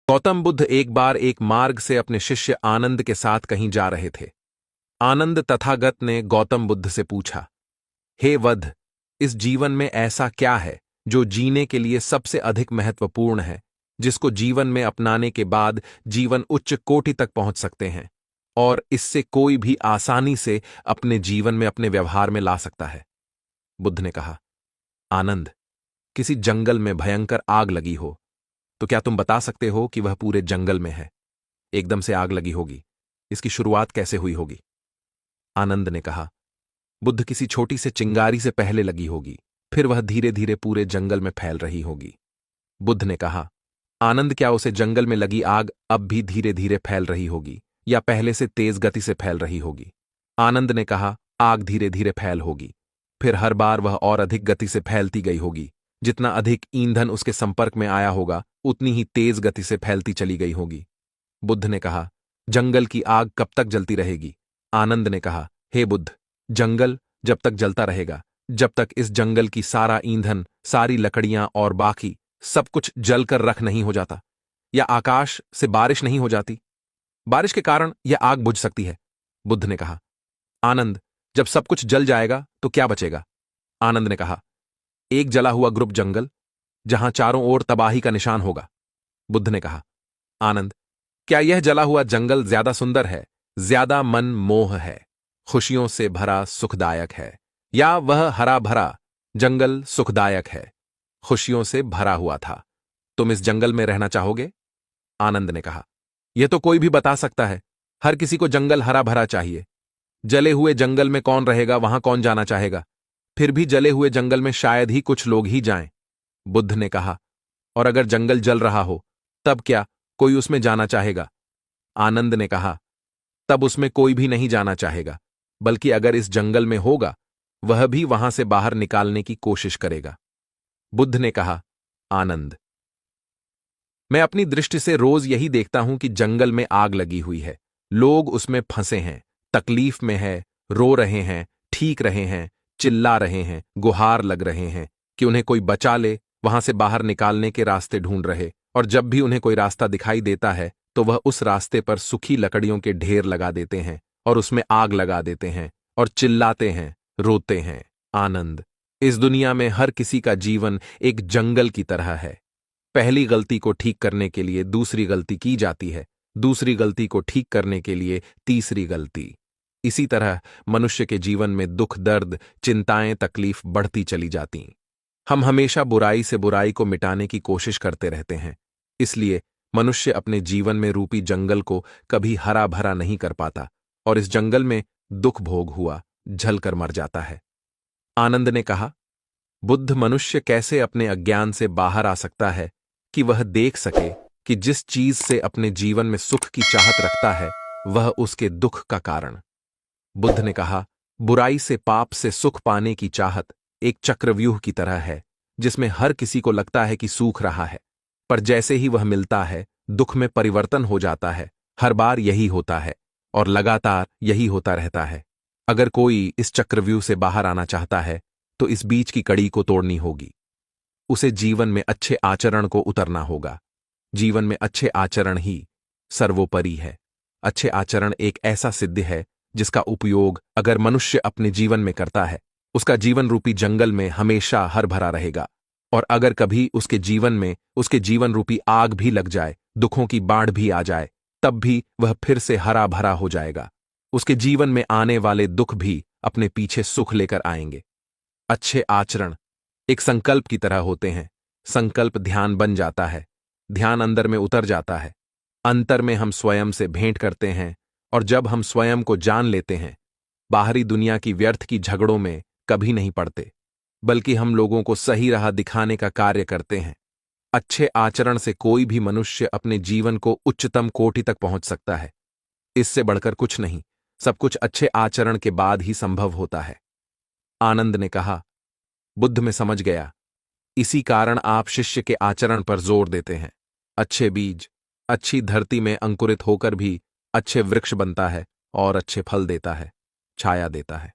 गौतम बुद्ध एक बार एक मार्ग से अपने शिष्य आनंद के साथ कहीं जा रहे थे। आनंद तथागत ने गौतम बुद्ध से पूछा, हे वध, इस जीवन में ऐसा क्या है जो जीने के लिए सबसे अधिक महत्वपूर्ण है, जिसको जीवन में अपनाने के बाद जीवन उच्च कोटि तक पहुंच सकते हैं और इससे कोई भी आसानी से अपने जीवन में अपने व्यवहार में ला सकता है। बुद्ध ने कहा, आनंद, किसी जंगल में भयंकर आग लगी हो तो क्या तुम बता सकते हो कि वह पूरे जंगल में है? एकदम से आग लगी होगी, इसकी शुरुआत कैसे हुई होगी? आनंद ने कहा, बुद्ध, किसी छोटी से चिंगारी से पहले लगी होगी, फिर वह धीरे धीरे पूरे जंगल में फैल रही होगी। बुद्ध ने कहा, आनंद, क्या उसे जंगल में लगी आग अब भी धीरे धीरे फैल रही होगी या पहले से तेज गति से फैल रही होगी? आनंद ने कहा, आग धीरे धीरे फैल होगी, फिर हर बार वह और अधिक गति से फैलती गई होगी। जितना अधिक ईंधन उसके संपर्क में आया होगा उतनी ही तेज गति से फैलती चली गई होगी। बुद्ध ने कहा, जंगल की आग कब तक जलती रहेगी? आनंद ने कहा, हे बुद्ध, जंगल जब तक जलता रहेगा, जब तक इस जंगल की सारा ईंधन, सारी लकड़ियां और बाकी सब कुछ जलकर रख नहीं हो जाता, या आकाश से बारिश नहीं हो जाती। बारिश के कारण यह आग बुझ सकती है। बुद्ध ने कहा, आनंद, जब सब कुछ जल जाएगा तो क्या बचेगा? आनंद ने कहा, एक जला हुआ ग्रुप जंगल, जहां चारों ओर तबाही का निशान होगा। बुद्ध ने कहा, आनंद, क्या यह जला हुआ जंगल ज्यादा सुंदर है, ज्यादा मन मोह है, खुशियों से भरा सुखदायक है, या वह हरा भरा जंगल सुखदायक है, खुशियों से भरा हुआ था? तुम इस जंगल में रहना चाहोगे? आनंद ने कहा, यह तो कोई भी बता सकता है। हर किसी को जंगल हरा भरा चाहिए। जले हुए जंगल में कौन रहेगा? वहां कौन जाना चाहेगा? फिर भी जले हुए जंगल में शायद ही कुछ लोग ही जाएं। बुद्ध ने कहा, और अगर जंगल जल रहा हो तब क्या कोई उसमें जाना चाहेगा? आनंद ने कहा, तब उसमें कोई भी नहीं जाना चाहेगा, बल्कि अगर इस जंगल में होगा वह भी वहां से बाहर निकालने की कोशिश करेगा। बुद्ध ने कहा, आनंद, मैं अपनी दृष्टि से रोज यही देखता हूं कि जंगल में आग लगी हुई है, लोग उसमें फंसे हैं, तकलीफ में है, रो रहे हैं, ठीक रहे हैं, चिल्ला रहे हैं, गुहार लग रहे हैं कि उन्हें कोई बचा ले, वहां से बाहर निकालने के रास्ते ढूंढ रहे, और जब भी उन्हें कोई रास्ता दिखाई देता है तो वह उस रास्ते पर सूखी लकड़ियों के ढेर लगा देते हैं और उसमें आग लगा देते हैं और चिल्लाते हैं, रोते हैं। आनंद, इस दुनिया में हर किसी का जीवन एक जंगल की तरह है। पहली गलती को ठीक करने के लिए दूसरी गलती की जाती है, दूसरी गलती को ठीक करने के लिए तीसरी गलती। इसी तरह मनुष्य के जीवन में दुख, दर्द, चिंताएं, तकलीफ बढ़ती चली जाती। हम हमेशा बुराई से बुराई को मिटाने की कोशिश करते रहते हैं। इसलिए मनुष्य अपने जीवन में रूपी जंगल को कभी हरा भरा नहीं कर पाता और इस जंगल में दुख भोग हुआ जलकर मर जाता है। आनंद ने कहा, बुद्ध, मनुष्य कैसे अपने अज्ञान से बाहर आ सकता है कि वह देख सके कि जिस चीज से अपने जीवन में सुख की चाहत रखता है वह उसके दुख का कारण। बुद्ध ने कहा, बुराई से, पाप से सुख पाने की चाहत एक चक्रव्यूह की तरह है जिसमें हर किसी को लगता है कि सूख रहा है, पर जैसे ही वह मिलता है दुख में परिवर्तन हो जाता है। हर बार यही होता है और लगातार यही होता रहता है। अगर कोई इस चक्रव्यूह से बाहर आना चाहता है तो इस बीच की कड़ी को तोड़नी होगी। उसे जीवन में अच्छे आचरण को उतरना होगा। जीवन में अच्छे आचरण ही सर्वोपरि है। अच्छे आचरण एक ऐसा सिद्ध है जिसका उपयोग अगर मनुष्य अपने जीवन में करता है, उसका जीवन रूपी जंगल में हमेशा हर भरा रहेगा, और अगर कभी उसके जीवन में उसके जीवन रूपी आग भी लग जाए, दुखों की बाढ़ भी आ जाए, तब भी वह फिर से हरा भरा हो जाएगा। उसके जीवन में आने वाले दुख भी अपने पीछे सुख लेकर आएंगे। अच्छे आचरण एक संकल्प की तरह होते हैं। संकल्प ध्यान बन जाता है, ध्यान अंदर में उतर जाता है, अंतर में हम स्वयं से भेंट करते हैं, और जब हम स्वयं को जान लेते हैं, बाहरी दुनिया की व्यर्थ की झगड़ों में कभी नहीं पड़ते, बल्कि हम लोगों को सही राह दिखाने का कार्य करते हैं। अच्छे आचरण से कोई भी मनुष्य अपने जीवन को उच्चतम कोटि तक पहुंच सकता है। इससे बढ़कर कुछ नहीं, सब कुछ अच्छे आचरण के बाद ही संभव होता है। आनंद ने कहा, बुद्ध, में समझ गया, इसी कारण आप शिष्य के आचरण पर जोर देते हैं। अच्छे बीज अच्छी धरती में अंकुरित होकर भी अच्छे वृक्ष बनता है और अच्छे फल देता है, छाया देता है।